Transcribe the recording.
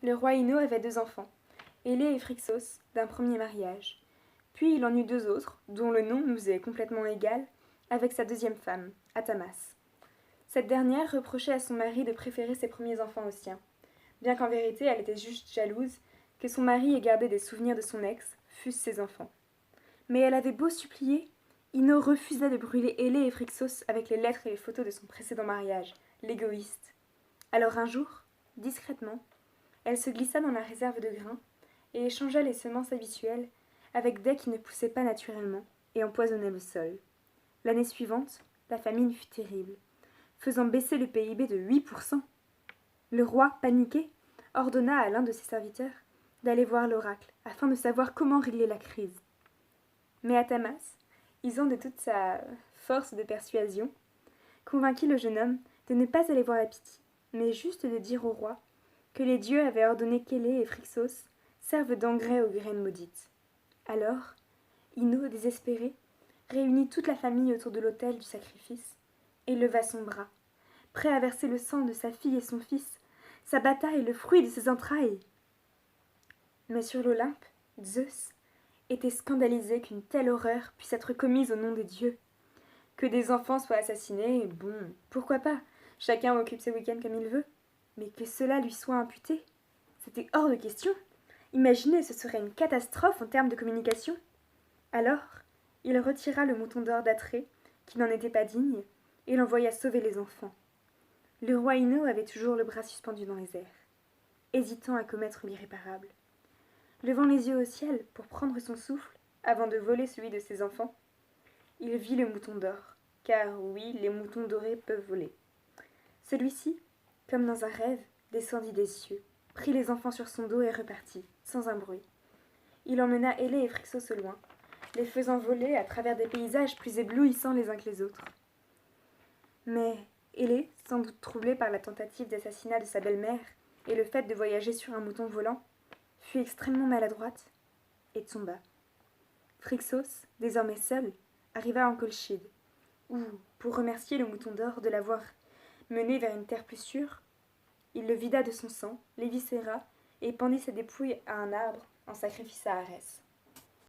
Le roi Ino avait 2 enfants, Élé et Phrixos, d'un premier mariage. Puis il en eut 2 autres, dont le nom nous est complètement égal, avec sa deuxième femme, Athamas. Cette dernière reprochait à son mari de préférer ses premiers enfants aux siens, bien qu'en vérité elle était juste jalouse que son mari ait gardé des souvenirs de son ex, fussent ses enfants. Mais elle avait beau supplier, Ino refusa de brûler Élé et Phrixos avec les lettres et les photos de son précédent mariage, l'égoïste. Alors un jour, discrètement, elle se glissa dans la réserve de grains et échangea les semences habituelles avec des qui ne poussaient pas naturellement et empoisonnaient le sol. L'année suivante, la famine fut terrible, faisant baisser le PIB de 8%. Le roi, paniqué, ordonna à l'un de ses serviteurs d'aller voir l'oracle afin de savoir comment régler la crise. Mais Athamas, usant de toute sa force de persuasion, convainquit le jeune homme de ne pas aller voir la Pythie, mais juste de dire au roi que les dieux avaient ordonné qu'Élé et Phrixos servent d'engrais aux graines maudites. Alors, Ino, désespéré, réunit toute la famille autour de l'autel du sacrifice et leva son bras, prêt à verser le sang de sa fille et son fils, sa bataille, le fruit de ses entrailles. Mais sur l'Olympe, Zeus était scandalisé qu'une telle horreur puisse être commise au nom des dieux. Que des enfants soient assassinés, bon, pourquoi pas, chacun occupe ses week-ends comme il veut. Mais que cela lui soit imputé, c'était hors de question. Imaginez, ce serait une catastrophe en termes de communication. Alors, il retira le mouton d'or d'Atrée, qui n'en était pas digne, et l'envoya sauver les enfants. Le roi Ino avait toujours le bras suspendu dans les airs, hésitant à commettre l'irréparable. Levant les yeux au ciel pour prendre son souffle, avant de voler celui de ses enfants, il vit le mouton d'or, car oui, les moutons dorés peuvent voler. Celui-ci, comme dans un rêve, descendit des cieux, prit les enfants sur son dos et repartit, sans un bruit. Il emmena Élé et Phrixos au loin, les faisant voler à travers des paysages plus éblouissants les uns que les autres. Mais Élé, sans doute troublé par la tentative d'assassinat de sa belle-mère et le fait de voyager sur un mouton volant, fut extrêmement maladroite et tomba. Phrixos, désormais seul, arriva en Colchide, où, pour remercier le mouton d'or de l'avoir mené vers une terre plus sûre, il le vida de son sang, l'éviscéra et pendit ses dépouilles à un arbre en sacrifice à Arès.